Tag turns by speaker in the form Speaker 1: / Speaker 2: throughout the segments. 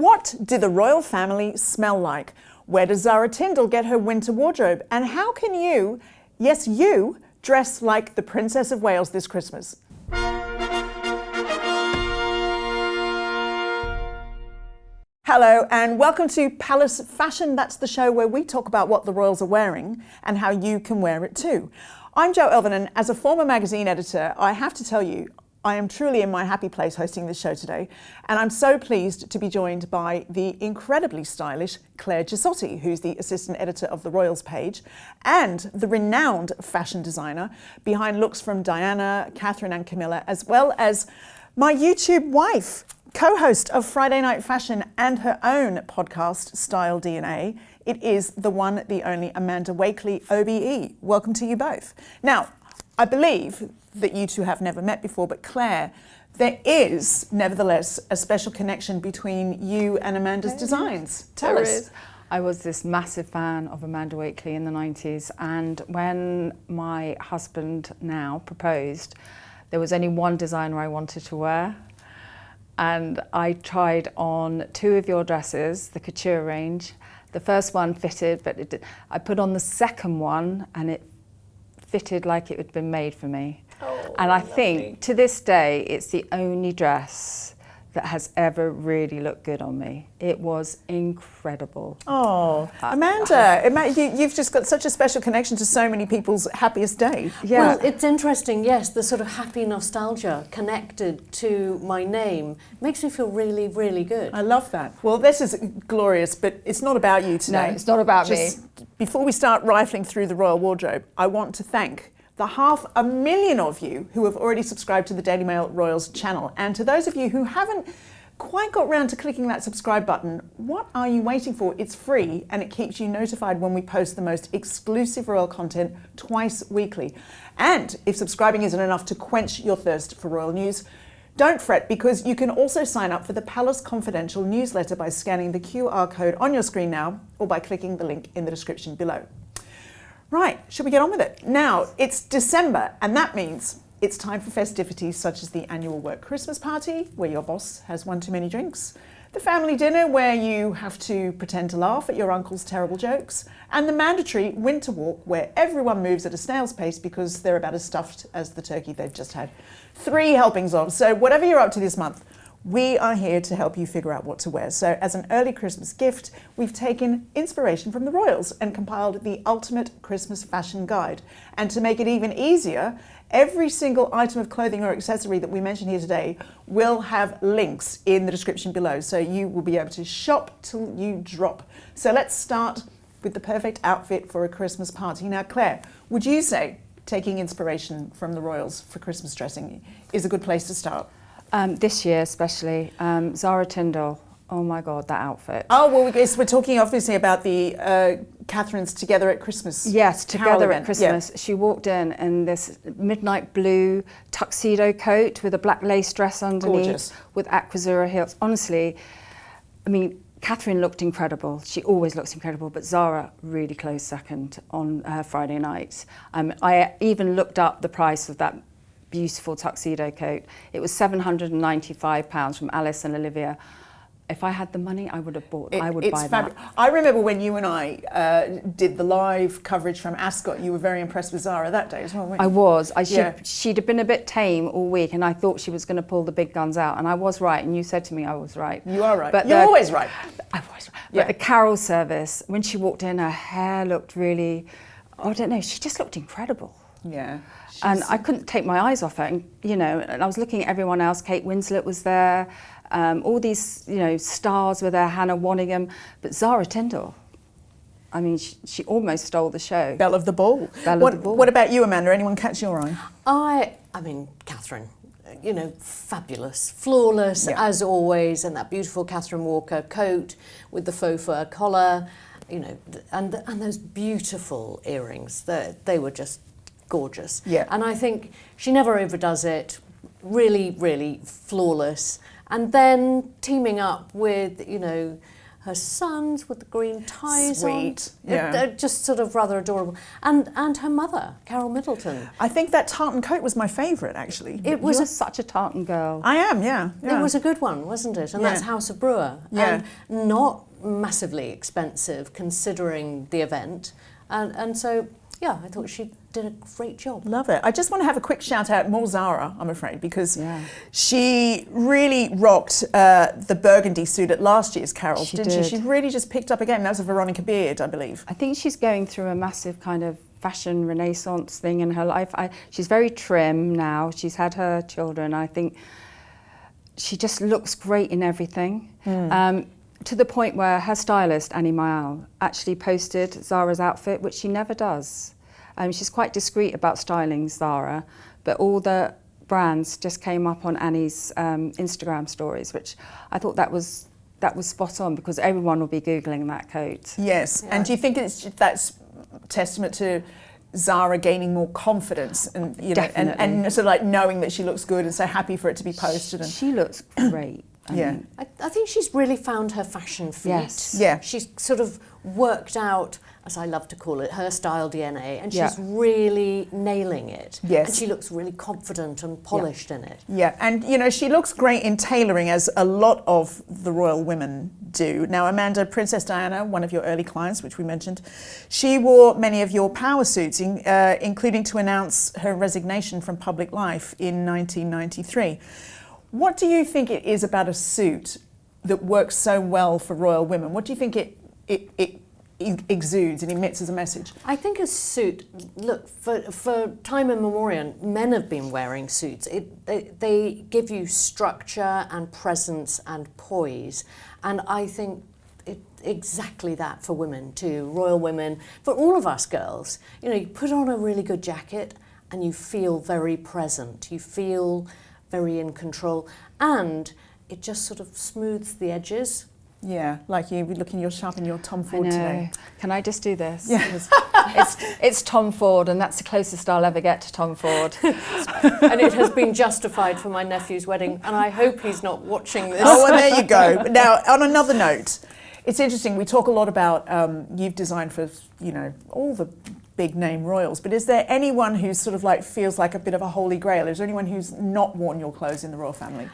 Speaker 1: What do the royal family smell like? Where does Zara Tindall get her winter wardrobe? And how can you, yes you, dress like the Princess of Wales this Christmas? Hello and welcome to Palace Fashion. That's the show where we talk about what the royals are wearing and how you can wear it too. I'm Jo Elvin, and as a former magazine editor, I have to tell you, I am truly in my happy place hosting this show today, and I'm so pleased to be joined by the incredibly stylish Claire Cisotti, who's the assistant editor of the Royals page, and the renowned fashion designer behind looks from Diana, Catherine and Camilla, as well as my YouTube wife, co-host of Friday Night Fashion and her own podcast, Style DNA. It is the one, the only Amanda Wakeley OBE. Welcome to you both. Now, I believe that you two have never met before, but Claire, there is nevertheless a special connection between you and Amanda's designs. Tell us.
Speaker 2: I was this massive fan of Amanda Wakeley in the 90s, and when my husband now proposed, there was only one designer I wanted to wear. And I tried on 2 of your dresses, the couture range. The first one fitted, but I put on the second one and it fitted like it had been made for me. Oh, and I think to this day, it's the only dress that has ever really looked good on me. It was incredible.
Speaker 1: Oh, Amanda, you've just got such a special connection to so many people's happiest day.
Speaker 3: Yeah. Well, it's interesting, yes, the sort of happy nostalgia connected to my name makes me feel really, really good.
Speaker 1: I love that. Well, this is glorious, but it's not about you today.
Speaker 2: No, it's not about me.
Speaker 1: Before we start rifling through the royal wardrobe, I want to thank the 500,000 of you who have already subscribed to the Daily Mail Royals channel. And to those of you who haven't quite got round to clicking that subscribe button, what are you waiting for? It's free and it keeps you notified when we post the most exclusive royal content twice weekly. And if subscribing isn't enough to quench your thirst for royal news, don't fret, because you can also sign up for the Palace Confidential newsletter by scanning the QR code on your screen now or by clicking the link in the description below. Right, should we get on with it? Now, it's December, and that means it's time for festivities such as the annual work Christmas party, where your boss has one too many drinks, the family dinner, where you have to pretend to laugh at your uncle's terrible jokes, and the mandatory winter walk, where everyone moves at a snail's pace because they're about as stuffed as the turkey they've just had 3 helpings of. So whatever you're up to this month, we are here to help you figure out what to wear. So as an early Christmas gift, we've taken inspiration from the royals and compiled the ultimate Christmas fashion guide. And to make it even easier, every single item of clothing or accessory that we mention here today will have links in the description below. So you will be able to shop till you drop. So let's start with the perfect outfit for a Christmas party. Now, Claire, would you say taking inspiration from the royals for Christmas dressing is a good place to start?
Speaker 2: This year especially, Zara Tindall, oh my God, that outfit.
Speaker 1: Oh, well, we're talking obviously about the Catherine's Together at Christmas.
Speaker 2: Yes, Together
Speaker 1: at
Speaker 2: Christmas. Yeah. She walked in this midnight blue tuxedo coat with a black lace dress underneath.
Speaker 1: Gorgeous. With
Speaker 2: Aquazzura heels. Honestly, I mean, Catherine looked incredible. She always looks incredible, but Zara really close second on Friday nights. I even looked up the price of that beautiful tuxedo coat. It was £795 from Alice and Olivia. If I had the money, I would have bought. I would buy that.
Speaker 1: I remember when you and I did the live coverage from Ascot. You were very impressed with Zara that day as well, weren't you?
Speaker 2: I was. She'd have been a bit tame all week, and I thought she was going to pull the big guns out, and I was right. And you said to me I was right.
Speaker 1: You are right. But you're always right.
Speaker 2: I was right. Yeah. But the Carole service, when she walked in, her hair looked really. I don't know. She just looked incredible.
Speaker 1: Yeah.
Speaker 2: And I couldn't take my eyes off her. And, you know, and I was looking at everyone else. Kate Winslet was there. All these, you know, stars were there. Hannah Waddingham. But Zara Tindall, I mean, she almost stole the show.
Speaker 1: Belle of the ball. What about you, Amanda? Anyone catch your eye?
Speaker 3: I mean, Catherine, you know, fabulous, flawless as always, and that beautiful Catherine Walker coat with the faux fur collar, you know, and those beautiful earrings. They were just gorgeous.
Speaker 1: Yeah.
Speaker 3: And I think she never overdoes it. Really, really flawless. And then teaming up with, you know, her sons with the green ties on.
Speaker 1: Sweet, yeah.
Speaker 3: They're just sort of rather adorable. And her mother, Carole Middleton.
Speaker 1: I think that tartan coat was my favourite, actually.
Speaker 3: It was
Speaker 2: You're such a tartan girl.
Speaker 1: I am, yeah.
Speaker 3: It was a good one, wasn't it? And
Speaker 1: Yeah.
Speaker 3: that's House of Brewer.
Speaker 1: Yeah.
Speaker 3: And not massively expensive considering the event. And so, yeah, I thought she did a great job.
Speaker 1: Love it. I just want to have a quick shout out, more Zara, I'm afraid, because
Speaker 2: Yeah.
Speaker 1: she really rocked the burgundy suit at last year's Carols,
Speaker 2: She
Speaker 1: didn't
Speaker 2: did.
Speaker 1: she? She really just picked up again. That was a Veronica Beard, I believe.
Speaker 2: I think she's going through a massive kind of fashion renaissance thing in her life. She's very trim now. She's had her children. I think she just looks great in everything. To the point where her stylist, Annie Mayal, actually posted Zara's outfit, which she never does. She's quite discreet about styling Zara, but all the brands just came up on Annie's Instagram stories, which I thought that was spot on, because everyone will be Googling that coat.
Speaker 1: Yes.
Speaker 3: Yeah.
Speaker 1: And do you think that's testament to Zara gaining more confidence and and sort of like knowing that she looks good and so happy for it to be posted? And
Speaker 2: She looks great.
Speaker 1: yeah.
Speaker 3: I think she's really found her fashion feet.
Speaker 2: Yes.
Speaker 1: Yeah.
Speaker 3: She's sort of worked out, as I love to call it, her style DNA, and
Speaker 2: Yeah.
Speaker 3: she's really nailing it.
Speaker 1: Yes.
Speaker 3: And she looks really confident and polished in it.
Speaker 1: Yeah, and she looks great in tailoring, as a lot of the royal women do. Now, Amanda, Princess Diana, one of your early clients, which we mentioned, she wore many of your power suits, including to announce her resignation from public life in 1993. What do you think it is about a suit that works so well for royal women? What do you think it exudes and emits as a message?
Speaker 3: I think a suit, look, for time immemorial, men have been wearing suits. They give you structure and presence and poise. And I think exactly that for women too, royal women, for all of us girls. You put on a really good jacket and you feel very present. You feel very in control. And it just sort of smooths the edges.
Speaker 1: Yeah, like you're looking, you're sharp in your Tom Ford today.
Speaker 2: Can I just do this?
Speaker 1: Yeah.
Speaker 2: It's Tom Ford, and that's the closest I'll ever get to Tom Ford.
Speaker 3: And it has been justified for my nephew's wedding, and I hope he's not watching this.
Speaker 1: Oh, well, there you go. Now, on another note, it's interesting, we talk a lot about, you've designed for, all the big name royals, but is there anyone who sort of like feels like a bit of a holy grail? Is there anyone who's not worn your clothes in the royal family?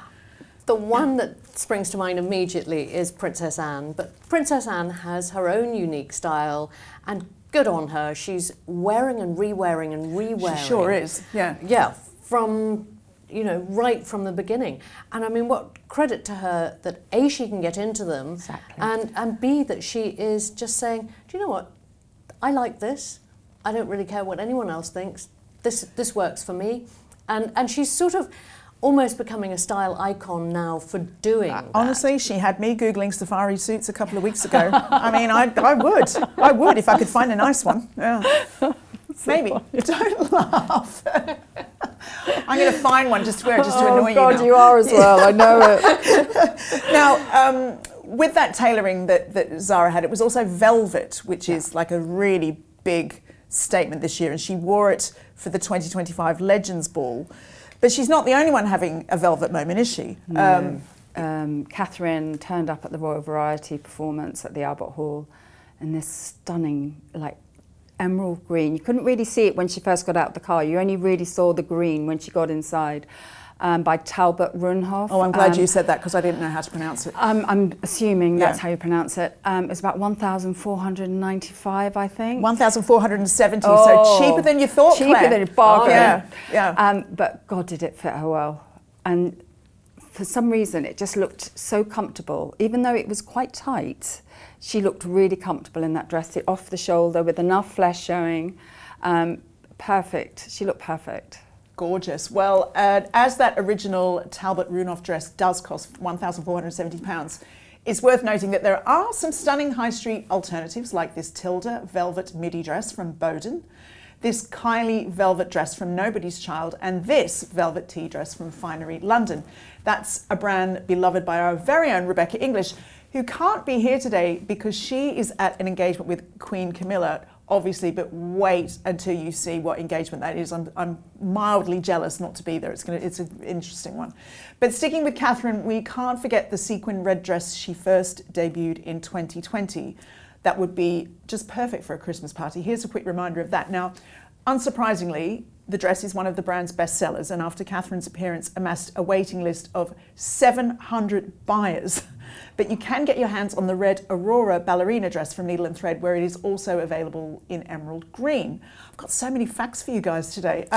Speaker 3: The one that springs to mind immediately is Princess Anne, but Princess Anne has her own unique style, and good on her. She's wearing and re-wearing and re-wearing.
Speaker 1: She sure is, yeah.
Speaker 3: Yeah, from, right from the beginning. And I mean, what credit to her that A, she can get into them,
Speaker 2: Exactly.
Speaker 3: and B, that she is just saying, do you know what, I like this. I don't really care what anyone else thinks. This works for me. And she's sort of almost becoming a style icon now for doing that.
Speaker 1: Honestly, she had me Googling safari suits a couple of weeks ago. I mean, I would if I could find a nice one. Yeah. Maybe. Don't laugh. I'm going to find one just to wear it, just to annoy you now.
Speaker 2: Oh God, you are as well, I know it.
Speaker 1: Now, with that tailoring that Zara had, it was also velvet, which is like a really big statement this year, and she wore it for the 2025 Legends Ball. But she's not the only one having a velvet moment, is she?
Speaker 2: No. Catherine turned up at the Royal Variety performance at the Albert Hall in this stunning, emerald green. You couldn't really see it when she first got out the car. You only really saw the green when she got inside. By Talbot Runhoff.
Speaker 1: Oh, I'm glad you said that, because I didn't know how to pronounce it.
Speaker 2: I'm assuming that's how you pronounce it. It's about 1,495, I think.
Speaker 1: 1,470,
Speaker 2: Oh,
Speaker 1: so cheaper than you thought,
Speaker 2: cheaper
Speaker 1: Claire.
Speaker 2: than a bargain.
Speaker 1: Yeah.
Speaker 2: But God, did it fit her well. And for some reason, it just looked so comfortable. Even though it was quite tight, she looked really comfortable in that dress, off the shoulder with enough flesh showing. Perfect. She looked perfect.
Speaker 1: Gorgeous. Well, as that original Talbot Runhoff dress does cost £1,470, it's worth noting that there are some stunning high street alternatives, like this Tilda velvet midi dress from Bowden, this Kylie velvet dress from Nobody's Child, and this velvet tea dress from Finery London. That's a brand beloved by our very own Rebecca English, who can't be here today because she is at an engagement with Queen Camilla obviously, but wait until you see what engagement that is. I'm mildly jealous not to be there. It's an interesting one. But sticking with Catherine, we can't forget the sequin red dress she first debuted in 2020. That would be just perfect for a Christmas party. Here's a quick reminder of that. Now, unsurprisingly, the dress is one of the brand's best sellers, and after Catherine's appearance amassed a waiting list of 700 buyers. But you can get your hands on the red Aurora ballerina dress from Needle and Thread, where it is also available in emerald green. I've got so many facts for you guys today.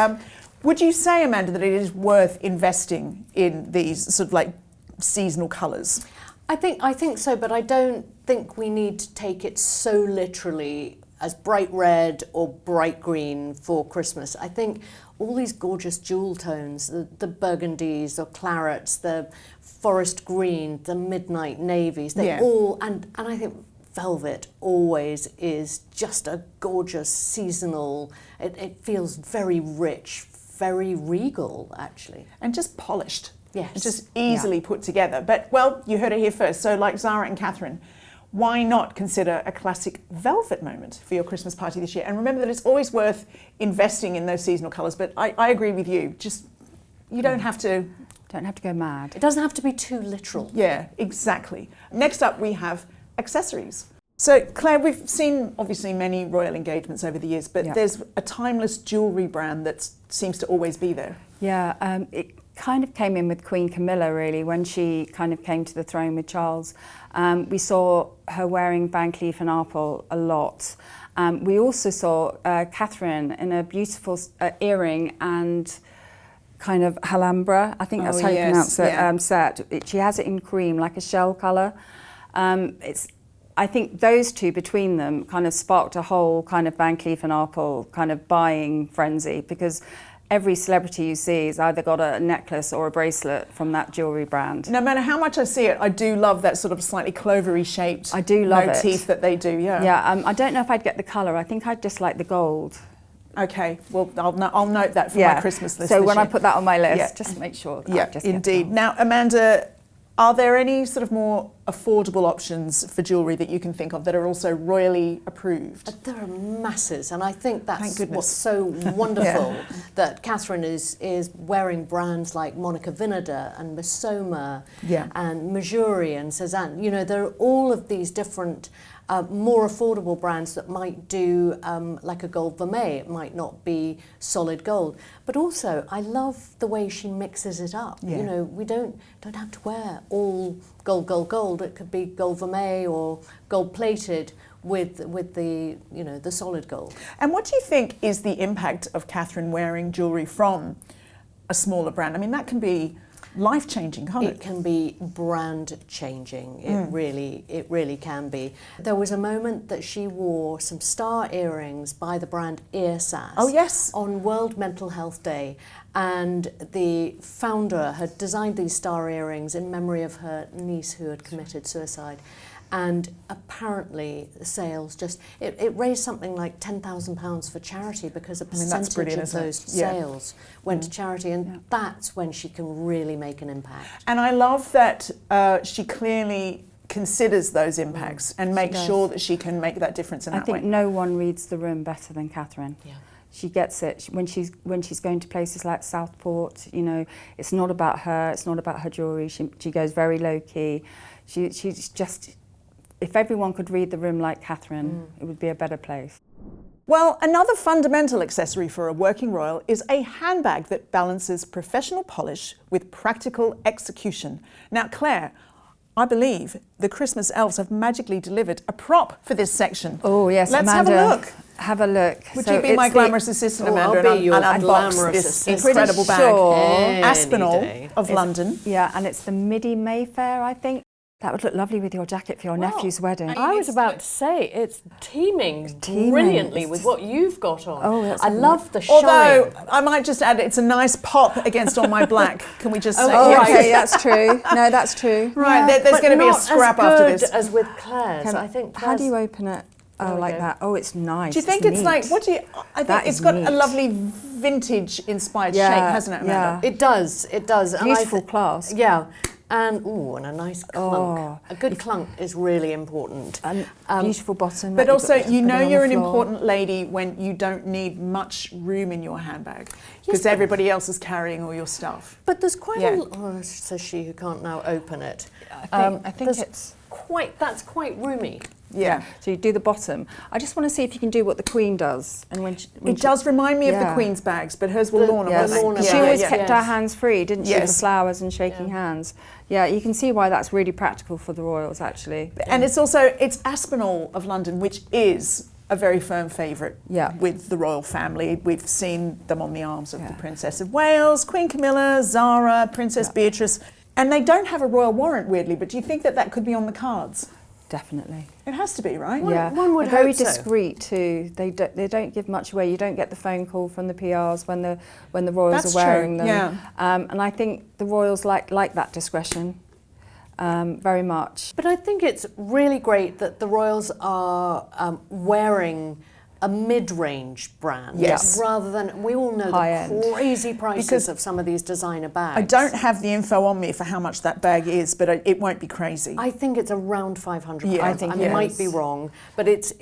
Speaker 1: Would you say, Amanda, that it is worth investing in these sort of like seasonal colours?
Speaker 3: I think so, but I don't think we need to take it so literally as bright red or bright green for Christmas. I think all these gorgeous jewel tones, the burgundies or clarets, the forest green, the midnight navies, they all, and I think velvet always is just a gorgeous seasonal, it feels very rich, very regal actually.
Speaker 1: And just polished.
Speaker 3: Yes.
Speaker 1: It's just easily put together. But, well, you heard it here first. So like Zara and Catherine, why not consider a classic velvet moment for your Christmas party this year? And remember that it's always worth investing in those seasonal colours. But I agree with you. Just, you don't have to...
Speaker 2: Don't have to go mad.
Speaker 3: It doesn't have to be too literal.
Speaker 1: Yeah, exactly. Next up, we have accessories. So, Claire, we've seen obviously many royal engagements over the years, but there's a timeless jewellery brand that seems to always be there.
Speaker 2: Yeah, it kind of came in with Queen Camilla, really, when she kind of came to the throne with Charles. We saw her wearing Van Cleef & Arpels a lot. We also saw Catherine in a beautiful earring and kind of Alhambra, I think that's how you pronounce it, set. She has it in cream, like a shell colour. I think those two between them kind of sparked a whole kind of Van Cleef & Arpels kind of buying frenzy, because every celebrity you see has either got a necklace or a bracelet from that jewellery brand.
Speaker 1: No matter how much I see it, I do love that sort of slightly clovery shaped motif that they do,
Speaker 2: Yeah, I don't know if I'd get the colour. I think I'd just like the gold.
Speaker 1: Okay, well, I'll note that for my Christmas list.
Speaker 2: So when I put that on my list, just make sure.
Speaker 1: Indeed. Now, Amanda, are there any sort of more affordable options for jewellery that you can think of that are also royally approved?
Speaker 3: There are masses, and I think that's what's so wonderful, that Catherine is wearing brands like Monica Vinader and Missoma and Mejuri and Cezanne. You know, there are all of these different more affordable brands that might do like a gold vermeil. It might not be solid gold, but also I love the way she mixes it up. You know, we don't have to wear all gold, gold, gold. It could be gold vermeil or gold plated with the the solid gold.
Speaker 1: And what do you think is the impact of Catherine wearing jewellery from a smaller brand? I mean, that can be life-changing, can't it?
Speaker 3: It can be brand-changing. It really can be. There was a moment that she wore some star earrings by the brand Earsas.
Speaker 1: Oh, yes.
Speaker 3: On World Mental Health Day, and the founder had designed these star earrings in memory of her niece who had committed suicide. And apparently the sales it raised something like £10,000 for charity, because a percentage of those sales went to charity, and that's when she can really make an impact.
Speaker 1: And I love that she clearly considers those impacts and makes sure that she can make that difference in that way.
Speaker 2: I think no one reads the room better than Catherine. Yeah. She gets it. When she's going to places like Southport, you know, it's not about her, it's not about her jewellery. She goes very low-key. She's just... If everyone could read the room like Catherine, it would be a better place.
Speaker 1: Well, another fundamental accessory for a working royal is a handbag that balances professional polish with practical execution. Now, Claire, I believe the Christmas elves have magically delivered a prop for this section.
Speaker 2: Oh, yes,
Speaker 1: Let's
Speaker 2: Amanda,
Speaker 1: have a look.
Speaker 2: Have a look.
Speaker 1: Would you be my glamorous assistant, Amanda,
Speaker 3: I'll be your
Speaker 1: and unbox
Speaker 3: glamorous
Speaker 1: this
Speaker 3: assistant.
Speaker 1: incredible bag? Aspinall
Speaker 3: day.
Speaker 1: of London.
Speaker 2: Yeah, and it's the Midi Mayfair, I think. That would look lovely with your jacket for your nephew's wedding.
Speaker 3: I was about to say, it's teeming brilliantly with what you've got on.
Speaker 2: Oh, that's
Speaker 3: I love the shine.
Speaker 1: Although, I might just add, it's a nice pop against all my black. Can we just say?
Speaker 2: Oh, okay, that's true. No, that's true.
Speaker 1: Right, there's going to be a scrap after this.
Speaker 3: As with Claire's, I think.
Speaker 2: How do you open it? Oh, like that. Oh, it's nice.
Speaker 1: Do you think it's like, what do you, I think it's got a lovely vintage inspired shape, hasn't it, Amanda?
Speaker 3: It does.
Speaker 2: Beautiful clasp.
Speaker 3: Yeah. And a nice clunk. A good clunk is really important.
Speaker 2: And beautiful bottom.
Speaker 1: But also, you know you're an
Speaker 2: floor.
Speaker 1: important lady when you don't need much room in your handbag because
Speaker 3: Yes,
Speaker 1: everybody else is carrying all your stuff.
Speaker 3: But there's quite says she who can't now open it.
Speaker 2: I think it's
Speaker 3: that's quite roomy.
Speaker 1: Yeah.
Speaker 2: So you do the bottom. I just want to see if you can do what the Queen does. And when
Speaker 1: It does remind me of the Queen's bags, but hers were Lorna,
Speaker 3: yes.
Speaker 1: weren't they?
Speaker 3: Lorna
Speaker 2: She always
Speaker 3: bags,
Speaker 2: kept her hands free, didn't she,
Speaker 1: Yes.
Speaker 2: for flowers and shaking hands. Yeah, you can see why that's really practical for the royals, actually.
Speaker 1: And it's Aspinall of London, which is a very firm favourite with the royal family. We've seen them on the arms of the Princess of Wales, Queen Camilla, Zara, Princess Beatrice. And they don't have a royal warrant, weirdly, but do you think that that could be on the cards?
Speaker 2: Definitely.
Speaker 1: It has to be, right?
Speaker 3: One would
Speaker 2: They're very
Speaker 3: hope so.
Speaker 2: discreet too. They don't give much away. You don't get the phone call from the PRs when the royals
Speaker 1: That's
Speaker 2: are wearing
Speaker 1: true,
Speaker 2: them. And I think the royals like that discretion very much.
Speaker 3: But I think it's really great that the royals are wearing a mid-range brand,
Speaker 1: Yes.
Speaker 3: rather than, we all know
Speaker 2: High
Speaker 3: the
Speaker 2: end.
Speaker 3: crazy prices
Speaker 1: Because
Speaker 3: of some of these designer bags.
Speaker 1: I don't have the info on me for how much that bag is, but it won't be crazy.
Speaker 3: I think it's around £500.
Speaker 1: Yeah,
Speaker 2: I think
Speaker 3: I
Speaker 2: it
Speaker 3: might
Speaker 2: is.
Speaker 3: be wrong, but it's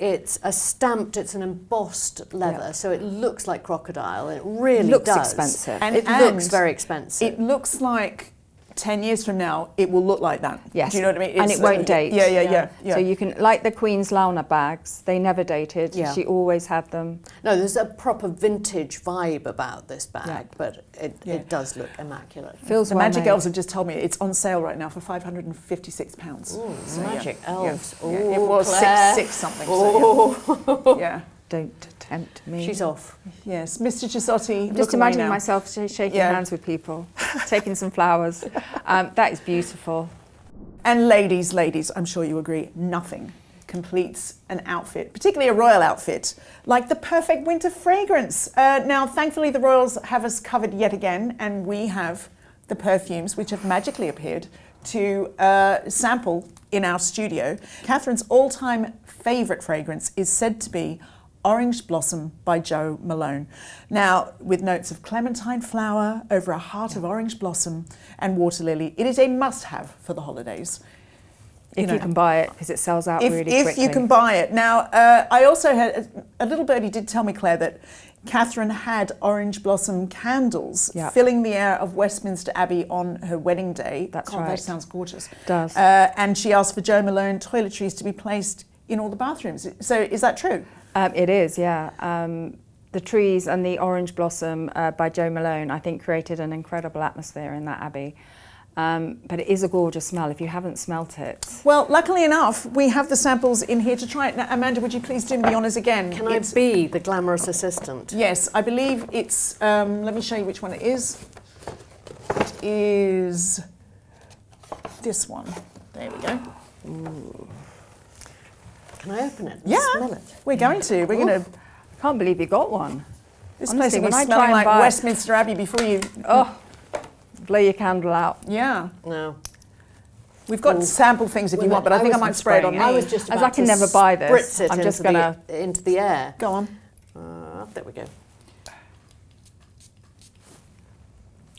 Speaker 3: a stamped, it's an embossed leather, so it looks like crocodile. It really
Speaker 2: Looks
Speaker 3: does.
Speaker 2: expensive.
Speaker 1: And-
Speaker 3: it looks very expensive.
Speaker 1: It looks like 10 years from now, it will look like that.
Speaker 2: Yes.
Speaker 1: Do you know what I mean?
Speaker 2: And it won't date.
Speaker 1: Yeah.
Speaker 2: So you can, like the Queen's Launa bags, they never dated.
Speaker 3: Yeah.
Speaker 2: She always had them.
Speaker 3: No, there's a proper vintage vibe about this bag, but it does look immaculate.
Speaker 2: Feels
Speaker 1: The
Speaker 2: well
Speaker 1: Magic
Speaker 2: made.
Speaker 1: Elves have just told me it's on sale right now for £556.
Speaker 3: Ooh,
Speaker 1: So,
Speaker 3: Magic
Speaker 1: yeah,
Speaker 3: Elves.
Speaker 1: yeah.
Speaker 3: Ooh,
Speaker 1: It was
Speaker 3: Claire.
Speaker 1: six something. So, yeah.
Speaker 2: Don't tempt me.
Speaker 3: She's off.
Speaker 1: Yes, Mr. Cisotti.
Speaker 2: Just
Speaker 1: look away
Speaker 2: imagining
Speaker 1: now.
Speaker 2: myself shaking
Speaker 1: Yeah.
Speaker 2: hands with people, taking some flowers. That is beautiful.
Speaker 1: And ladies, I'm sure you agree, nothing completes an outfit, particularly a royal outfit, like the perfect winter fragrance. Now, thankfully, the royals have us covered yet again, and we have the perfumes which have magically appeared to sample in our studio. Catherine's all-time favourite fragrance is said to be Orange Blossom by Jo Malone. Now, with notes of clementine flower over a heart of orange blossom and water lily, it is a must-have for the holidays.
Speaker 2: If you can buy it, because it sells out really quickly.
Speaker 1: If you can buy it. Now, I also had, a little birdie did tell me, Claire, that Catherine had orange blossom candles filling the air of Westminster Abbey on her wedding day.
Speaker 2: That's
Speaker 1: God,
Speaker 2: right.
Speaker 1: That sounds gorgeous.
Speaker 2: It does.
Speaker 1: And she asked for Jo Malone toiletries to be placed in all the bathrooms. So is that true?
Speaker 2: It is, yeah. The trees and the orange blossom by Jo Malone, I think, created an incredible atmosphere in that abbey. But it is a gorgeous smell if you haven't smelt it.
Speaker 1: Well, luckily enough, we have the samples in here to try it. Now, Amanda, would you please do me the honours again?
Speaker 3: Can I be the glamorous assistant?
Speaker 1: Yes, I believe it's, let me show you which one it is. It is this one. There we go.
Speaker 3: Ooh. Can I open it?
Speaker 1: Yeah,
Speaker 3: Smell it.
Speaker 1: we're going to. We're going to.
Speaker 2: I can't believe you got one.
Speaker 1: This
Speaker 2: Honestly,
Speaker 1: place will be
Speaker 2: when I
Speaker 1: smelling
Speaker 2: try and
Speaker 1: like
Speaker 2: buy-
Speaker 1: Westminster Abbey before you.
Speaker 2: Oh, blow your candle out.
Speaker 1: Yeah.
Speaker 3: No.
Speaker 1: We've got sample things if you want, but I think I might spray it on me.
Speaker 3: I was just
Speaker 2: As
Speaker 3: about
Speaker 2: I can
Speaker 3: to
Speaker 2: never buy this,
Speaker 3: spritz it
Speaker 2: I'm just
Speaker 3: into
Speaker 2: gonna-
Speaker 3: into the air.
Speaker 1: Go on.
Speaker 3: There we go.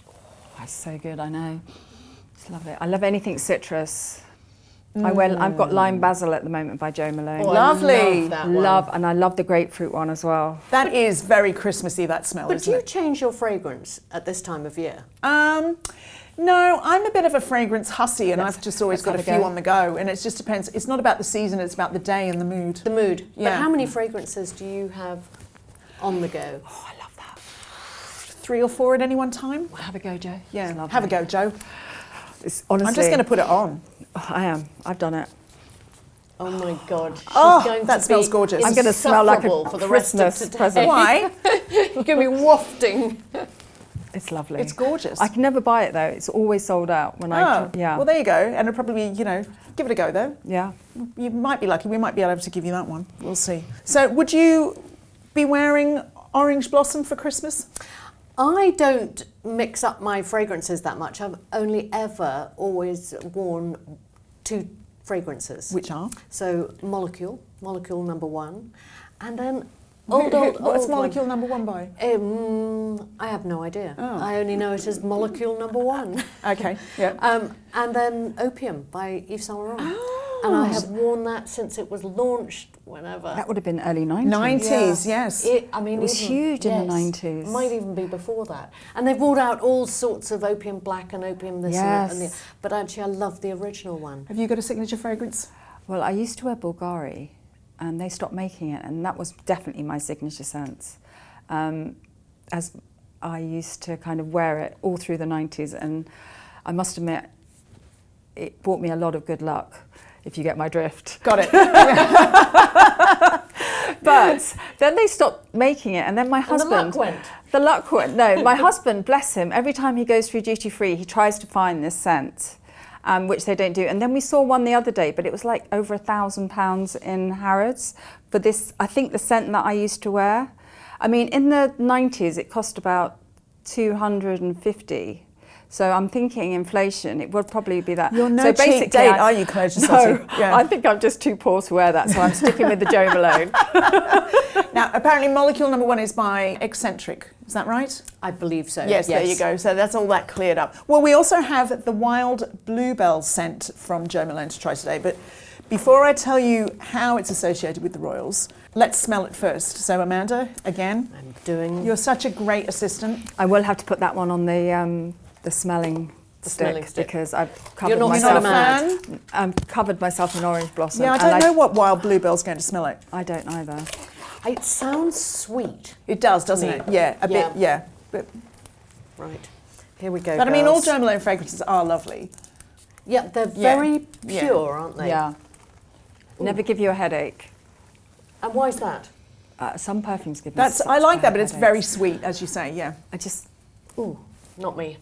Speaker 2: Oh, it's so good, I know. Just love it. I love anything citrus. I've got lime basil at the moment by Jo Malone.
Speaker 3: Oh, I
Speaker 1: Lovely.
Speaker 3: love that one.
Speaker 2: And I love the grapefruit one as well.
Speaker 1: That is very Christmassy, that smell,
Speaker 3: But do
Speaker 1: isn't
Speaker 3: you
Speaker 1: it?
Speaker 3: change your fragrance at this time of year?
Speaker 1: No, I'm a bit of a fragrance hussy, and I've just always got a
Speaker 2: let's
Speaker 1: few
Speaker 2: have a go.
Speaker 1: on the go, and it just depends. It's not about the season; it's about the day and the mood.
Speaker 3: The mood. But
Speaker 1: Yeah.
Speaker 3: how many fragrances do you have on the go?
Speaker 2: Oh, I love that.
Speaker 1: 3 or 4 at any one time.
Speaker 2: Have a go, Jo.
Speaker 1: Yeah,
Speaker 2: It's lovely.
Speaker 1: have a go, Jo.
Speaker 2: It's honestly,
Speaker 1: I'm just going to put it on.
Speaker 2: I am. I've done it.
Speaker 3: Oh my God! She's
Speaker 1: Oh,
Speaker 3: going
Speaker 1: that
Speaker 3: to
Speaker 1: smells
Speaker 3: be
Speaker 1: gorgeous.
Speaker 2: I'm gonna smell like a
Speaker 3: insufferable for the rest of
Speaker 2: Christmas
Speaker 3: today.
Speaker 2: present.
Speaker 1: Why?
Speaker 3: You're going to be wafting.
Speaker 2: It's lovely.
Speaker 1: It's gorgeous.
Speaker 2: I can never buy it though. It's always sold out when yeah.
Speaker 1: Well, there you go. And it'll probably, give it a go though.
Speaker 2: Yeah.
Speaker 1: You might be lucky. We might be able to give you that one. We'll see. So, would you be wearing Orange Blossom for Christmas?
Speaker 3: I don't mix up my fragrances that much. I've only ever always worn 2 fragrances.
Speaker 1: Which are?
Speaker 3: So molecule number 1, and then
Speaker 1: What's molecule number 1 by?
Speaker 3: I have no idea.
Speaker 1: Oh.
Speaker 3: I only know it as molecule number 1.
Speaker 1: Okay, yeah.
Speaker 3: And then Opium by Yves Saint Laurent.
Speaker 1: Oh.
Speaker 3: And I have worn that since it was launched, whenever.
Speaker 2: That would have been early 90s.
Speaker 1: 90s, yes.
Speaker 3: It
Speaker 2: was huge in the 90s.
Speaker 3: Might even be before that. And they've brought out all sorts of Opium Black and Opium this and that. And the, but actually, I love the original one.
Speaker 1: Have you got a signature fragrance?
Speaker 2: Well, I used to wear Bulgari, and they stopped making it, and that was definitely my signature scent. As I used to kind of wear it all through the 90s, and I must admit, it brought me a lot of good luck, if you get my drift.
Speaker 1: Got it.
Speaker 2: But then they stopped making it, and then my husband...
Speaker 3: And the luck went.
Speaker 2: The luck went. No, my husband, bless him, every time he goes through duty free, he tries to find this scent, which they don't do. And then we saw one the other day, but it was like over £1,000 in Harrods for this, I think, the scent that I used to wear. I mean, in the 90s, it cost about 250. So I'm thinking inflation, it would probably be that.
Speaker 1: You're no
Speaker 2: so
Speaker 1: cheap date, are you, Claire Cisotti?
Speaker 2: No, yeah. I think I'm just too poor to wear that, so I'm sticking with the Jo Malone.
Speaker 1: Now, apparently molecule number 1 is by Eccentric. Is that right?
Speaker 3: I believe so.
Speaker 1: Yes, there you go. So that's all that cleared up. Well, we also have the Wild Bluebell scent from Jo Malone to try today. But before I tell you how it's associated with the Royals, let's smell it first. So Amanda, again,
Speaker 3: I'm doing...
Speaker 1: you're such a great assistant.
Speaker 2: I will have to put that one on the smelling stick because I've covered
Speaker 3: You're
Speaker 2: myself.
Speaker 3: not a fan?
Speaker 2: I've covered myself in orange blossom.
Speaker 1: Yeah, I don't know what Wild Bluebell's going to smell like.
Speaker 2: I don't either.
Speaker 3: It sounds sweet.
Speaker 1: It does, doesn't
Speaker 3: Me.
Speaker 1: it? Yeah, a bit, yeah. But
Speaker 3: Right. Here we go,
Speaker 1: I mean, all
Speaker 3: girls.
Speaker 1: Jo Malone fragrances are lovely.
Speaker 3: Yeah, they're very
Speaker 1: Yeah.
Speaker 3: pure, aren't they?
Speaker 2: Yeah. Never give you a headache.
Speaker 3: And why is that?
Speaker 2: Some perfumes give me
Speaker 1: That's
Speaker 2: such
Speaker 1: I like that,
Speaker 2: bad
Speaker 1: but it's
Speaker 2: headaches.
Speaker 1: very sweet, as you say. Yeah.
Speaker 2: I just...
Speaker 3: Ooh, not me.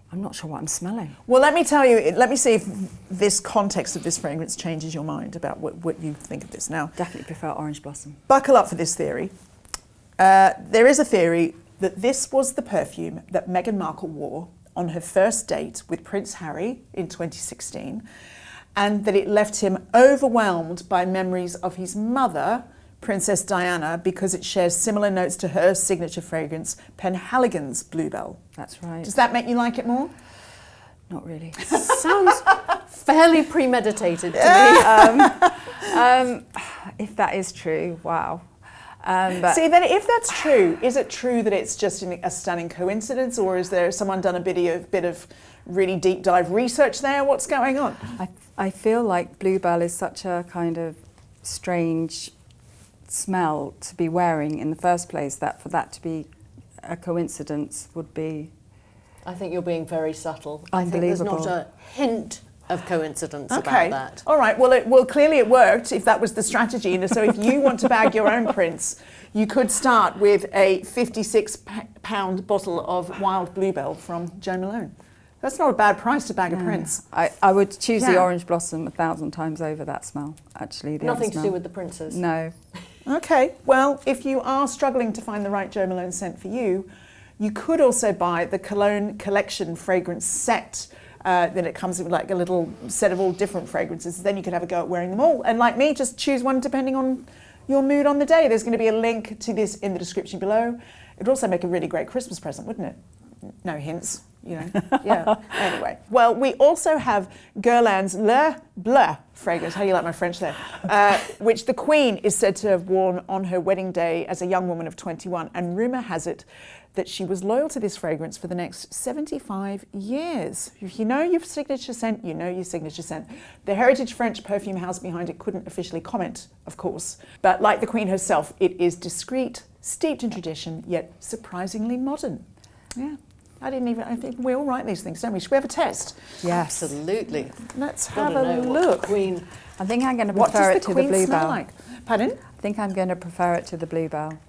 Speaker 2: I'm not sure what I'm smelling.
Speaker 1: Well, let me tell you. Let me see if this context of this fragrance changes your mind about what you think of this. Now,
Speaker 2: Definitely prefer orange blossom.
Speaker 1: buckle up for this theory. There is a theory that this was the perfume that Meghan Markle wore on her first date with Prince Harry in 2016, and that it left him overwhelmed by memories of his mother, Princess Diana, because it shares similar notes to her signature fragrance, Penhaligon's Bluebell.
Speaker 2: That's right.
Speaker 1: Does that make you like it more?
Speaker 2: Not really.
Speaker 3: Sounds fairly premeditated to me.
Speaker 2: If that is true, wow. But
Speaker 1: See, then if that's true, is it true that it's just a stunning coincidence, or is there someone done a bit of really deep dive research there? What's going on?
Speaker 2: I feel like Bluebell is such a kind of strange smell to be wearing in the first place, that for that to be a coincidence would be...
Speaker 3: I think you're being very subtle. I think
Speaker 2: Unbelievable.
Speaker 3: there's not a hint of coincidence
Speaker 1: Okay.
Speaker 3: about that.
Speaker 1: All right. Well, clearly it worked if that was the strategy. And so if you want to bag your own prince, you could start with a £56 bottle of Wild Bluebell from Jo Malone. That's not a bad price to bag a prince.
Speaker 2: I would choose the
Speaker 1: Yeah.
Speaker 2: orange blossom 1,000 times over that smell, actually.
Speaker 3: Nothing to do with the princes.
Speaker 2: No.
Speaker 1: Okay. Well, if you are struggling to find the right Jo Malone scent for you, you could also buy the Cologne Collection fragrance set. Then it comes with like a little set of all different fragrances. Then you could have a go at wearing them all. And like me, just choose one depending on your mood on the day. There's going to be a link to this in the description below. It'd also make a really great Christmas present, wouldn't it? No hints, you know. Yeah. Anyway. Well, we also have Guerlain's Le Bleu fragrance. How do you like my French there? Which the Queen is said to have worn on her wedding day as a young woman of 21. And rumour has it that she was loyal to this fragrance for the next 75 years. If you know your signature scent, you know your signature scent. The heritage French perfume house behind it couldn't officially comment, of course. But like the Queen herself, it is discreet, steeped in tradition, yet surprisingly modern. Yeah. I think we all write these things, don't we? Should we have a test?
Speaker 2: Yes.
Speaker 3: Absolutely.
Speaker 1: Let's
Speaker 3: Gotta
Speaker 1: have a
Speaker 3: know what
Speaker 1: look.
Speaker 3: the Queen.
Speaker 2: I think I'm going to
Speaker 1: What
Speaker 2: prefer
Speaker 1: does
Speaker 2: it
Speaker 1: the
Speaker 2: to the
Speaker 1: Queen smell
Speaker 2: Bluebell.
Speaker 1: like? Pardon?
Speaker 2: I think I'm going to prefer it to the Bluebell.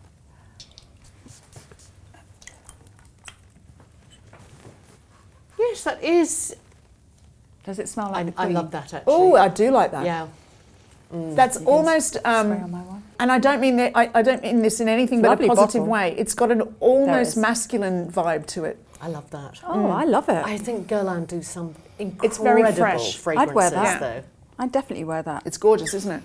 Speaker 3: Yes, that is.
Speaker 2: Does it smell like the
Speaker 3: I
Speaker 2: Queen?
Speaker 3: love that actually.
Speaker 1: Oh, I do like that.
Speaker 3: Yeah.
Speaker 1: That's almost.
Speaker 2: Spray on my one.
Speaker 1: And I don't mean that. I don't mean this in anything but a
Speaker 2: Lovely
Speaker 1: positive
Speaker 2: bottle.
Speaker 1: way. It's got an almost
Speaker 2: is.
Speaker 1: masculine vibe to it.
Speaker 3: I love that.
Speaker 2: Oh, I love it.
Speaker 3: I think Guerlain do some incredible
Speaker 1: It's very fresh.
Speaker 3: fragrances,
Speaker 2: I'd wear that.
Speaker 3: though.
Speaker 2: I'd definitely wear that.
Speaker 1: It's gorgeous, isn't it?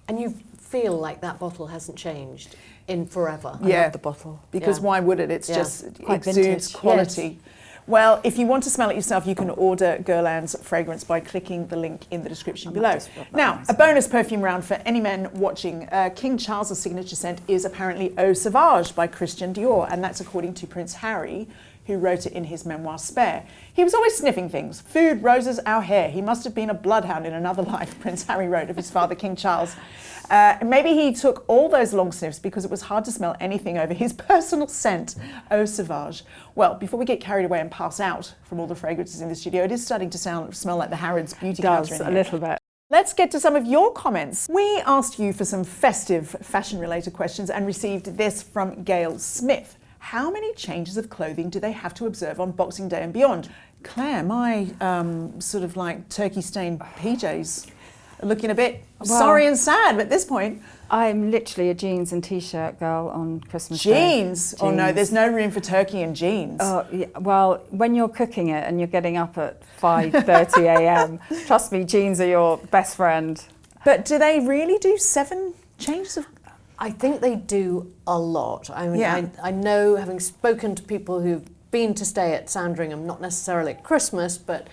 Speaker 3: And you feel like that bottle hasn't changed in forever.
Speaker 2: I love the bottle.
Speaker 1: Because why would it? It's just
Speaker 2: quite
Speaker 1: exudes
Speaker 2: vintage.
Speaker 1: quality.
Speaker 3: Yes.
Speaker 1: Well, if you want to smell it yourself, you can order Guerlain's fragrance by clicking the link in the description below. Now, a bonus perfume round for any men watching. King Charles' signature scent is apparently Eau Sauvage by Christian Dior, and that's according to Prince Harry, who wrote it in his memoir Spare. He was always sniffing things. Food, roses, our hair. He must have been a bloodhound in another life, Prince Harry wrote of his father, King Charles. Maybe he took all those long sniffs because it was hard to smell anything over his personal scent, Eau Sauvage. Well, before we get carried away and pass out from all the fragrances in the studio, it is starting to smell like the Harrods beauty counter in here.
Speaker 2: A little bit.
Speaker 1: Let's get to some of your comments. We asked you for some festive fashion-related questions and received this from Gail Smith. How many changes of clothing do they have to observe on Boxing Day and beyond? Claire, my sort of like turkey-stained PJs are looking a bit sorry and sad at this point.
Speaker 2: I'm literally a jeans and t-shirt girl on Christmas Day.
Speaker 1: Jeans? Oh no, there's no room for turkey and jeans.
Speaker 2: Oh, yeah. Well, when you're cooking it and you're getting up at 5:30 a.m, trust me, jeans are your best friend.
Speaker 1: But do they really do 7 changes of...
Speaker 3: I think they do a lot. I mean, I know, having spoken to people who've been to stay at Sandringham, not necessarily at Christmas, but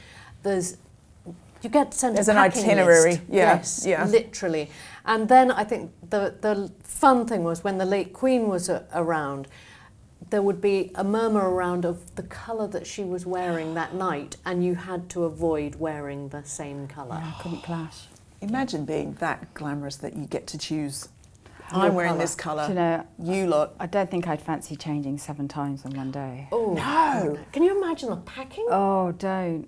Speaker 3: you get sent
Speaker 1: There's
Speaker 3: a
Speaker 1: an
Speaker 3: packing
Speaker 1: itinerary.
Speaker 3: list.
Speaker 1: Yeah.
Speaker 3: Yes,
Speaker 1: Yeah.
Speaker 3: literally. And then I think the fun thing was when the late Queen was around, there would be a murmur around of the colour that she was wearing that night, and you had to avoid wearing the same colour.
Speaker 2: Yeah, couldn't clash.
Speaker 1: Imagine being that glamorous that you get to choose.
Speaker 3: Your
Speaker 1: I'm wearing
Speaker 3: colour.
Speaker 1: this colour.
Speaker 2: Do you know,
Speaker 1: You lot.
Speaker 2: I don't think I'd fancy changing 7 times in one day.
Speaker 3: Oh
Speaker 1: No.
Speaker 3: Can you imagine the packing?
Speaker 2: Oh, don't.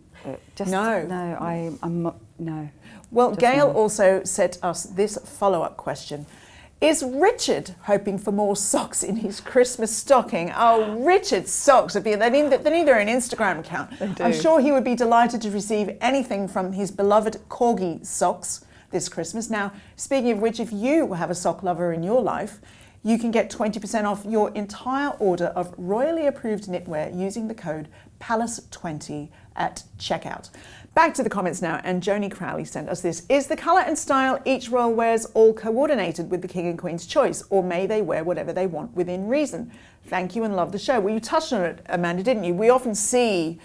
Speaker 2: Just
Speaker 1: No.
Speaker 2: No, no.
Speaker 1: Well,
Speaker 2: Just
Speaker 1: Gail
Speaker 2: no.
Speaker 1: also sent us this follow-up question. Is Richard hoping for more socks in his Christmas stocking? Oh, Richard's socks. They need their own Instagram account.
Speaker 2: They do.
Speaker 1: I'm sure he would be delighted to receive anything from his beloved Corgi socks this Christmas. Now, speaking of which, if you have a sock lover in your life, you can get 20% off your entire order of royally approved knitwear using the code PALACE20 at checkout. Back to the comments now, and Joni Crowley sent us this. Is the colour and style each royal wears all coordinated with the King and Queen's choice, or may they wear whatever they want within reason? Thank you and love the show. Well, you touched on it, Amanda, didn't you? We often see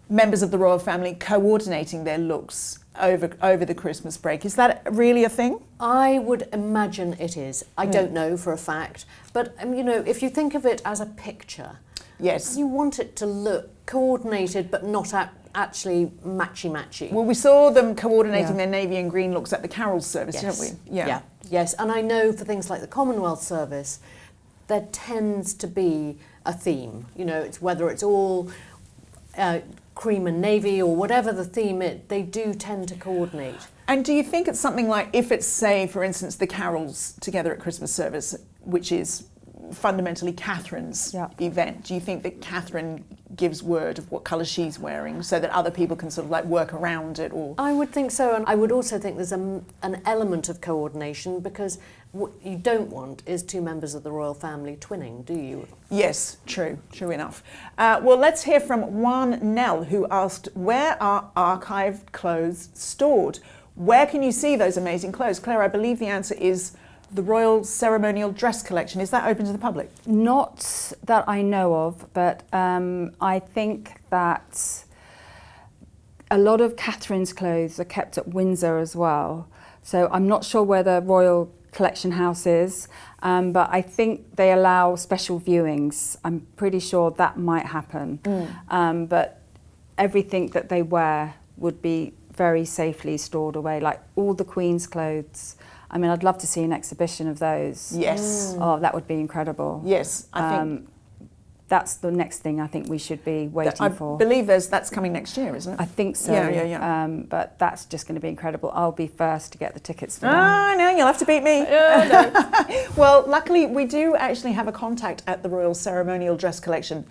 Speaker 1: members of the royal family coordinating their looks over the Christmas break. Is that really a thing?
Speaker 3: I would imagine it is. I don't know for a fact, but if you think of it as a picture,
Speaker 1: Yes.
Speaker 3: you want it to look coordinated but not actually matchy-matchy.
Speaker 1: Well, we saw them coordinating
Speaker 2: Yeah.
Speaker 1: their navy and green looks at the Carole service,
Speaker 3: Yes.
Speaker 1: didn't we?
Speaker 3: Yeah. Yes, and I know for things like the Commonwealth service, there tends to be a theme. It's whether it's all cream and navy or whatever the theme is, they do tend to coordinate.
Speaker 1: And do you think it's something like, if it's, say, for instance, the Carols together at Christmas service, which is fundamentally Catherine's event, do you think that Catherine gives word of what colour she's wearing so that other people can sort of like work around it? Or
Speaker 3: I would think so, and I would also think there's an element of coordination, because what you don't want is 2 members of the royal family twinning, do you?
Speaker 1: Yes, true enough. Well, let's hear from Juan Nell, who asked, where are archived clothes stored? Where can you see those amazing clothes? Claire, I believe the answer is the Royal Ceremonial Dress Collection. Is that open to the public?
Speaker 2: Not that I know of, but I think that a lot of Catherine's clothes are kept at Windsor as well. So I'm not sure where the Royal Collection House is, but I think they allow special viewings. I'm pretty sure that might happen. But everything that they wear would be very safely stored away, like all the Queen's clothes. I mean, I'd love to see an exhibition of those.
Speaker 1: Yes.
Speaker 2: Oh, that would be incredible.
Speaker 1: Yes, I think
Speaker 2: that's the next thing I think we should be waiting for.
Speaker 1: I believe that's coming next year, isn't it?
Speaker 2: I think so.
Speaker 1: Yeah.
Speaker 2: But that's just going to be incredible. I'll be first to get the tickets for that.
Speaker 1: Ah, no, you'll have to beat me.
Speaker 2: No.
Speaker 1: Well, luckily we do actually have a contact at the Royal Ceremonial Dress Collection.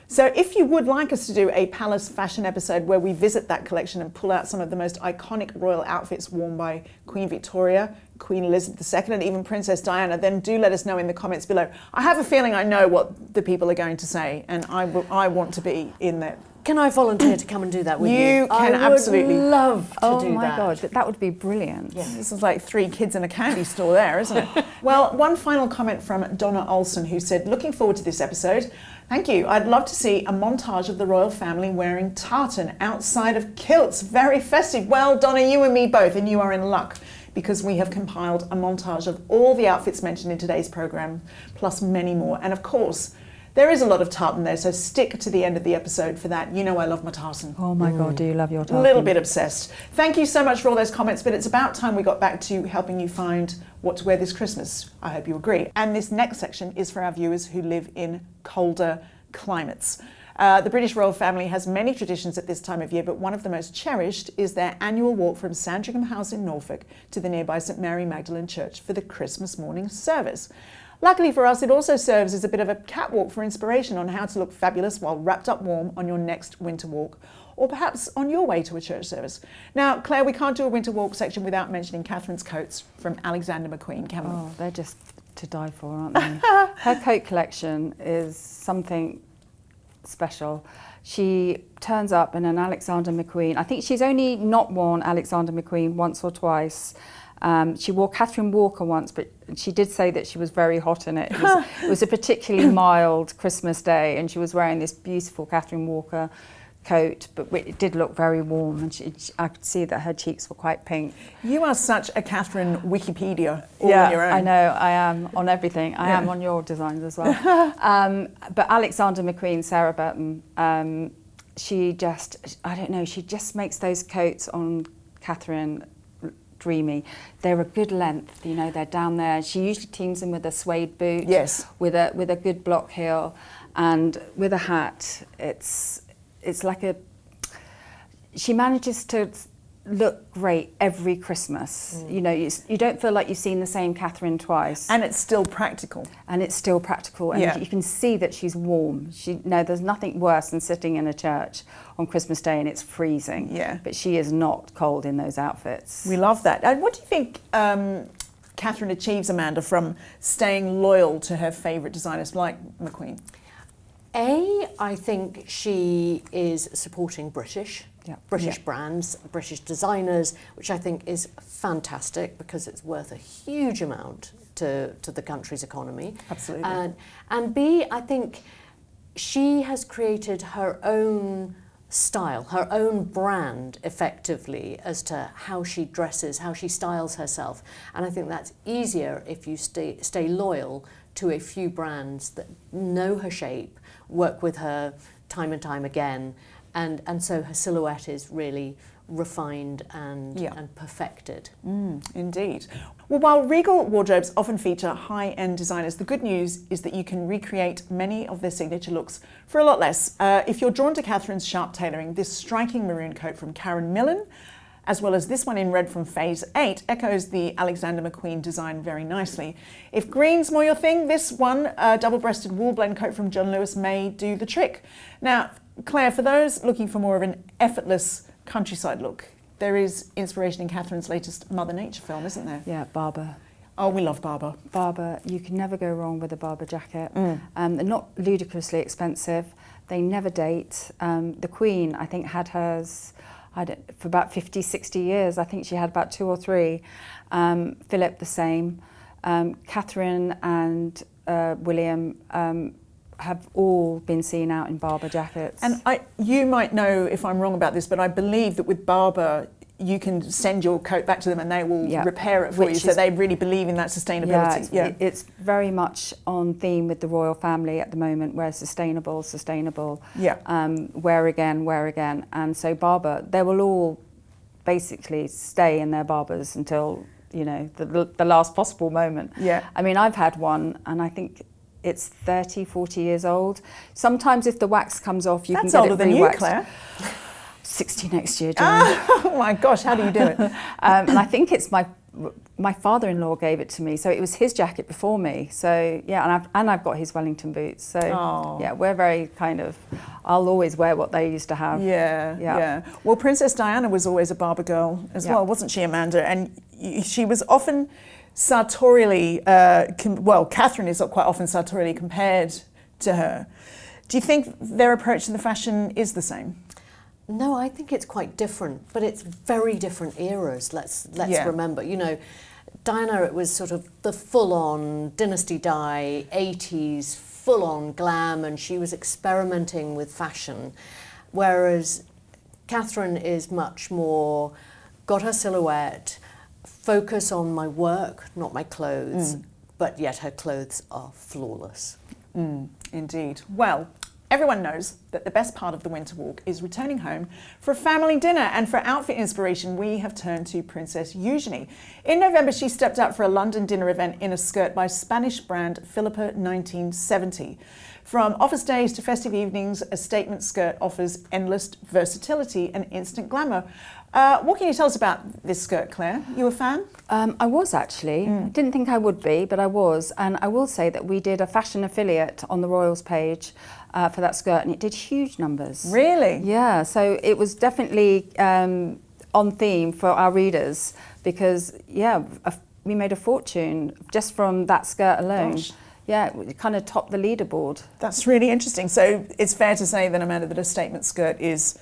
Speaker 1: So if you would like us to do a Palace fashion episode where we visit that collection and pull out some of the most iconic royal outfits worn by Queen Victoria, Queen Elizabeth II and even Princess Diana, then do let us know in the comments below. I have a feeling I know what the people are going to say, and I want to be in
Speaker 3: Can I volunteer to come and do that with you?
Speaker 1: You can absolutely.
Speaker 3: I would love to
Speaker 2: Oh
Speaker 3: do
Speaker 2: my
Speaker 3: that.
Speaker 2: God, that would be brilliant.
Speaker 3: Yeah.
Speaker 1: This is like 3 kids in a candy store there, isn't it? Well, one final comment from Donna Olson, who said, looking forward to this episode. Thank you. I'd love to see a montage of the royal family wearing tartan outside of kilts. Very festive. Well, Donna, you and me both, and you are in luck, because we have compiled a montage of all the outfits mentioned in today's programme, plus many more. And of course, there is a lot of tartan there, so stick to the end of the episode for that. You know I love my tartan.
Speaker 2: Oh my God, do you love your tartan?
Speaker 1: A little bit obsessed. Thank you so much for all those comments, but it's about time we got back to helping you find what to wear this Christmas. I hope you agree. And this next section is for our viewers who live in colder climates. The British royal family has many traditions at this time of year, but one of the most cherished is their annual walk from Sandringham House in Norfolk to the nearby St Mary Magdalene Church for the Christmas morning service. Luckily for us, it also serves as a bit of a catwalk for inspiration on how to look fabulous while wrapped up warm on your next winter walk, or perhaps on your way to a church service. Now, Claire, we can't do a winter walk section without mentioning Catherine's coats from Alexander McQueen, can we?
Speaker 2: Oh, they're just to die for, aren't they? Her coat collection is something special. She turns up in an Alexander McQueen. I think she's only not worn Alexander McQueen once or twice. She wore Catherine Walker once, but she did say that she was very hot in it. It was a particularly mild Christmas day, and she was wearing this beautiful Catherine Walker coat, but it did look very warm, and I could see that her cheeks were quite pink.
Speaker 1: You are such a Catherine Wikipedia all on your own.
Speaker 2: I know, I am on everything. I am on your designs as well. But Alexander McQueen, Sarah Burton, she just, I don't know, she just makes those coats on Catherine dreamy. They're a good length, you know, they're down there. She usually teams them with a suede boot,
Speaker 1: yes,
Speaker 2: with a good block heel, and with a hat. It's like she manages to look great every Christmas. You know, you don't feel like you've seen the same Catherine twice.
Speaker 1: And it's still practical.
Speaker 2: And you can see that she's warm. There's nothing worse than sitting in a church on Christmas Day and it's freezing.
Speaker 1: Yeah.
Speaker 2: But she is not cold in those outfits.
Speaker 1: We love that. And what do you think Catherine achieves, Amanda, from staying loyal to her favourite designers like McQueen?
Speaker 3: I think she is supporting British brands, British designers, which I think is fantastic because it's worth a huge amount to the country's economy.
Speaker 1: Absolutely.
Speaker 3: And B, I think she has created her own style, her own brand effectively as to how she dresses, how she styles herself. And I think that's easier if you stay loyal to a few brands that know her shape, work with her time and time again, and so her silhouette is really refined and perfected.
Speaker 1: Indeed. Well, while Regal wardrobes often feature high-end designers, the good news is that you can recreate many of their signature looks for a lot less. If you're drawn to Catherine's sharp tailoring, this striking maroon coat from Karen Millen, as well as this one in red from Phase 8, echoes the Alexander McQueen design very nicely. If green's more your thing, this one, double-breasted wool blend coat from John Lewis, may do the trick. Now, Claire, for those looking for more of an effortless countryside look, there is inspiration in Catherine's latest Mother Nature film, isn't there?
Speaker 2: Yeah, Barber.
Speaker 1: Oh, we love Barber.
Speaker 2: Barber, you can never go wrong with a Barber jacket. They're not ludicrously expensive. They never date. The Queen, I think, had hers for about 50, 60 years. I think she had about 2 or 3. Philip, the same. Catherine and William have all been seen out in Barber jackets.
Speaker 1: And you might know if I'm wrong about this, but I believe that with Barber, you can send your coat back to them and they will repair it for you. So they really believe in that sustainability.
Speaker 2: It's very much on theme with the royal family at the moment, where sustainable, wear again. And so Barber, they will all basically stay in their Barbers until, you know, the last possible moment.
Speaker 1: Yeah.
Speaker 2: I mean, I've had one and I think it's 30, 40 years old. Sometimes if the wax comes off, you can get it re-waxed.
Speaker 1: That's older than you, Claire.
Speaker 2: 60 next year, Jane.
Speaker 1: Oh my gosh, how do you do it?
Speaker 2: And I think it's my father-in-law gave it to me, so it was his jacket before me. So yeah, and I've got his Wellington boots. So yeah, we're very kind of. I'll always wear what they used to have.
Speaker 1: Yeah. Well, Princess Diana was always a Barber girl as well, wasn't she, Amanda? And she was often sartorially. Catherine is quite often sartorially compared to her. Do you think their approach to the fashion is the same?
Speaker 3: No, I think it's quite different, but it's very different eras. Let's remember, you know, Diana, it was sort of the full-on dynasty dye, 80s, full-on glam, and she was experimenting with fashion, whereas Catherine is much more got her silhouette, focus on my work, not my clothes, but yet her clothes are flawless.
Speaker 1: Indeed. Well, everyone knows that the best part of the winter walk is returning home for a family dinner, and for outfit inspiration we have turned to Princess Eugenie. In November she stepped out for a London dinner event in a skirt by Spanish brand Philippa 1970. From office days to festive evenings, a statement skirt offers endless versatility and instant glamour. What can you tell us about this skirt, Claire? You a fan?
Speaker 2: I was actually. I didn't think I would be, but I was. And I will say that we did a fashion affiliate on the Royals page for that skirt, and it did huge numbers.
Speaker 1: Really?
Speaker 2: Yeah, so it was definitely on theme for our readers because, yeah, we made a fortune just from that skirt alone.
Speaker 1: Gosh.
Speaker 2: Yeah, it kind of topped the leaderboard.
Speaker 1: That's really interesting. So it's fair to say then, Amanda, that a statement skirt is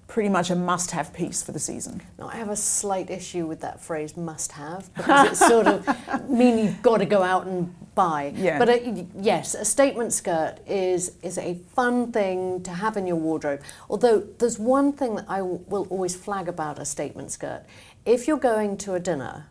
Speaker 1: pretty much a must-have piece for the season.
Speaker 3: Now, I have a slight issue with that phrase "must-have" because it's sort of mean you've got to go out and buy.
Speaker 1: Yeah.
Speaker 3: But yes, a statement skirt is a fun thing to have in your wardrobe. Although there's one thing that I will always flag about a statement skirt: if you're going to a dinner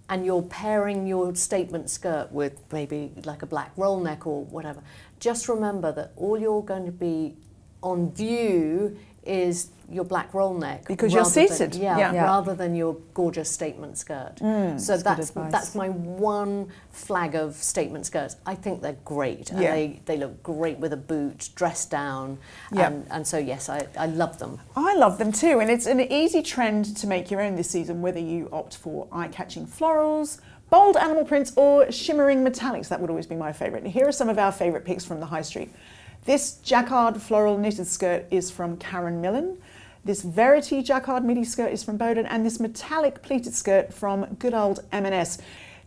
Speaker 3: and you're pairing your statement skirt with maybe like a black roll neck or whatever, just remember that all you're going to be on view is your black roll neck.
Speaker 1: Because you're seated.
Speaker 3: Rather than your gorgeous statement skirt. So that's my one flag of statement skirts. I think they're great. And they look great with a boot, dressed down. And so yes, I love them.
Speaker 1: I love them too, and it's an easy trend to make your own this season, whether you opt for eye-catching florals, bold animal prints, or shimmering metallics. That would always be my favourite. Here are some of our favourite picks from the high street. This jacquard floral knitted skirt is from Karen Millen. This Verity jacquard midi skirt is from Bowden, and this metallic pleated skirt from good old M&S.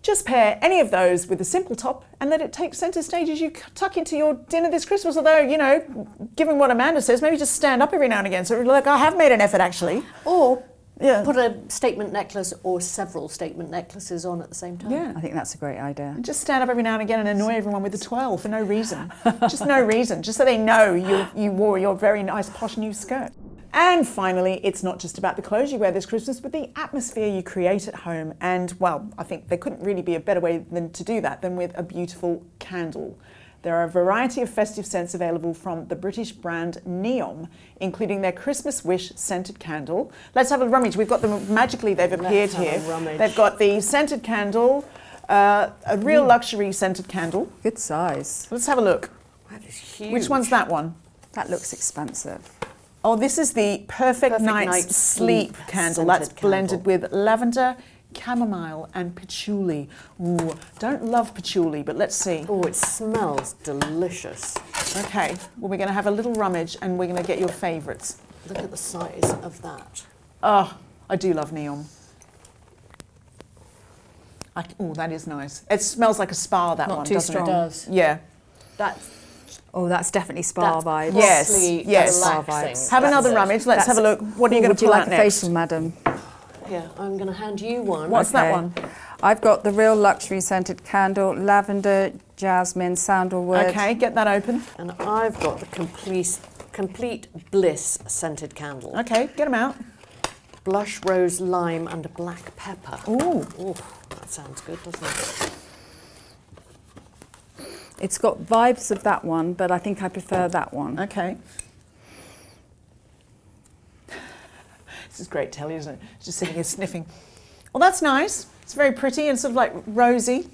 Speaker 1: Just pair any of those with a simple top and let it take centre stage as you tuck into your dinner this Christmas. Although, you know, given what Amanda says, maybe just stand up every now and again. So look, I have made an effort actually.
Speaker 3: Or put a statement necklace or several statement necklaces on at the same time.
Speaker 1: Yeah.
Speaker 2: I think that's a great idea.
Speaker 1: And just stand up every now and again and annoy everyone with a twirl for no reason. Just no reason. Just so they know you wore your very nice posh new skirt. And finally, it's not just about the clothes you wear this Christmas, but the atmosphere you create at home. And, well, I think there couldn't really be a better way to do that than with a beautiful candle. There are a variety of festive scents available from the British brand Neom, including their Christmas Wish scented candle. Let's have a rummage. We've got them magically, they've appeared here. They've got the scented candle, a real luxury scented candle.
Speaker 2: Good size.
Speaker 1: Let's have a look.
Speaker 3: That is huge.
Speaker 1: Which one's that one?
Speaker 2: That looks expensive.
Speaker 1: Oh, this is the Perfect Night's Sleep candle. That's blended with lavender, chamomile and patchouli. Ooh, don't love patchouli, but let's see.
Speaker 3: Oh, it smells delicious.
Speaker 1: Okay, well, we're going to have a little rummage and we're going to get your favourites.
Speaker 3: Look at the size of that.
Speaker 1: Oh, I do love Neom. Oh, that is nice. It smells like a spa, that one, doesn't
Speaker 2: strong.
Speaker 1: it?
Speaker 3: It does.
Speaker 1: Yeah.
Speaker 2: That's definitely spa vibes.
Speaker 1: Yes.
Speaker 3: Relaxing.
Speaker 1: Have another rummage. Let's have a look. What are you going to pull out next?
Speaker 2: Would you like a facial, madam?
Speaker 3: Yeah, I'm going to hand you one.
Speaker 1: What's that one?
Speaker 2: I've got the Real Luxury scented candle, lavender, jasmine, sandalwood.
Speaker 1: Okay, get that open.
Speaker 3: And I've got the complete Bliss scented candle.
Speaker 1: Okay, get them out.
Speaker 3: Blush, rose, lime and black pepper.
Speaker 1: Ooh.
Speaker 3: Ooh, that sounds good, doesn't it?
Speaker 2: It's got vibes of that one, but I think I prefer that one.
Speaker 1: Okay. This is great telly, isn't it? Just sitting here sniffing. Well, that's nice. It's very pretty and sort of like rosy.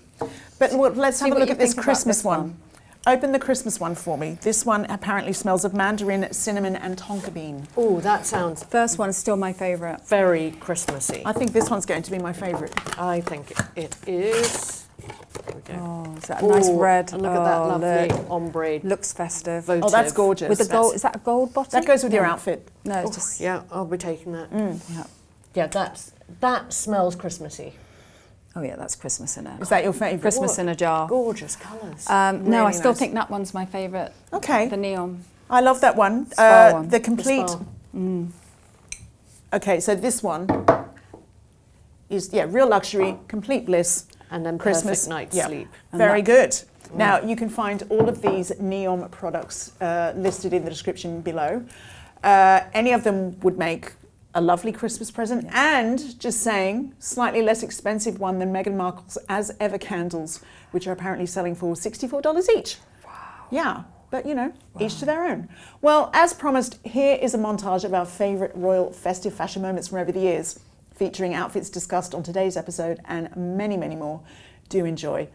Speaker 1: But let's have a look at this Christmas one. Open the Christmas one for me. This one apparently smells of mandarin, cinnamon and tonka bean.
Speaker 3: Oh, that sounds
Speaker 2: First one's still my favourite.
Speaker 3: very Christmassy.
Speaker 1: I think this one's going to be my favourite.
Speaker 3: I think it is. There we go.
Speaker 2: Oh, is that a nice red?
Speaker 3: And look at that lovely
Speaker 2: look.
Speaker 3: ombre.
Speaker 2: Looks festive.
Speaker 3: Votive.
Speaker 1: Oh, that's gorgeous.
Speaker 2: With the gold, is that a gold bottom?
Speaker 1: That goes with your outfit.
Speaker 2: No, it's
Speaker 3: Oh,
Speaker 2: just
Speaker 3: yeah, I'll be taking that.
Speaker 2: yeah.
Speaker 3: Yeah, that smells Christmassy.
Speaker 2: Oh yeah, that's Christmas in a...
Speaker 1: Is that your favourite?
Speaker 2: Christmas in a jar.
Speaker 3: Gorgeous colours.
Speaker 2: No,
Speaker 1: Really
Speaker 2: I still
Speaker 1: nice.
Speaker 2: think that one's my favourite.
Speaker 1: Okay.
Speaker 2: The neon.
Speaker 1: I love that one.
Speaker 2: Spa one.
Speaker 1: The complete...
Speaker 3: The spa.
Speaker 1: Okay, so this one is, real luxury, complete bliss.
Speaker 3: And then
Speaker 1: Christmas
Speaker 3: perfect night's
Speaker 1: yeah.
Speaker 3: sleep.
Speaker 1: Very good. Now, you can find all of these neon products listed in the description below. Any of them would make a lovely Christmas present, and just saying, slightly less expensive one than Meghan Markle's As Ever candles, which are apparently selling for $64 each. Wow. Yeah, but each to their own. Well, as promised, here is a montage of our favourite royal festive fashion moments from over the years, featuring outfits discussed on today's episode and many, many more. Do enjoy.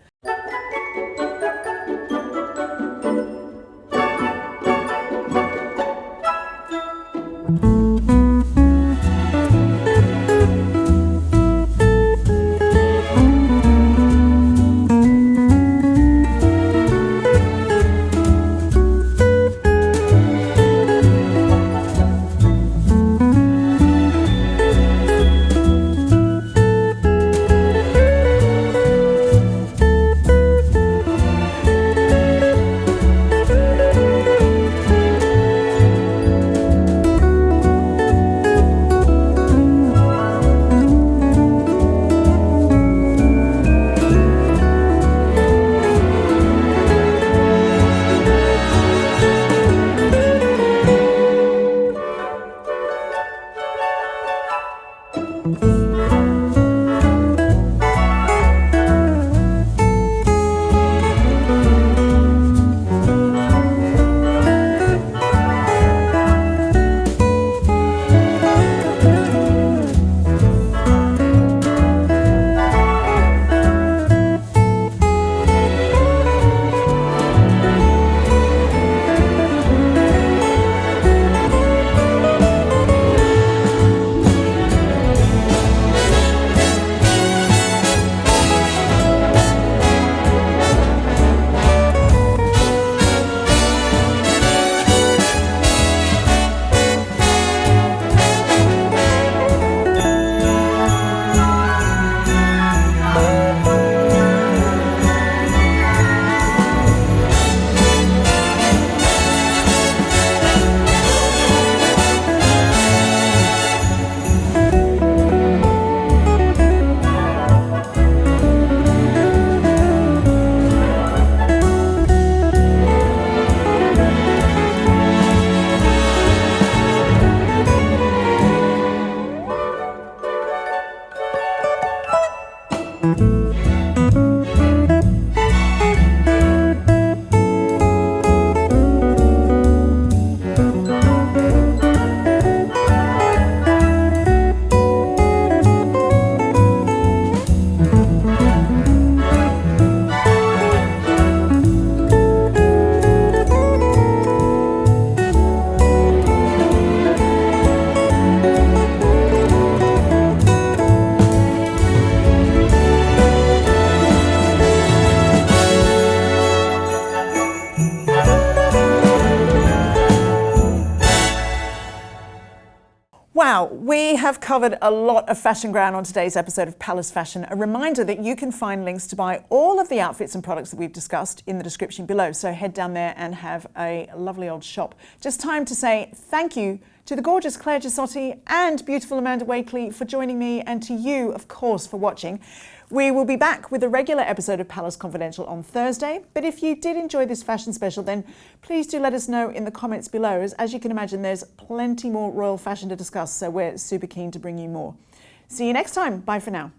Speaker 1: Wow, we have covered a lot of fashion ground on today's episode of Palace Fashion. A reminder that you can find links to buy all of the outfits and products that we've discussed in the description below. So head down there and have a lovely old shop. Just time to say thank you to the gorgeous Claire Cisotti and beautiful Amanda Wakeley for joining me, and to you, of course, for watching. We will be back with a regular episode of Palace Confidential on Thursday, but if you did enjoy this fashion special, then please do let us know in the comments below. As you can imagine, there's plenty more royal fashion to discuss, so we're super keen to bring you more. See you next time. Bye for now.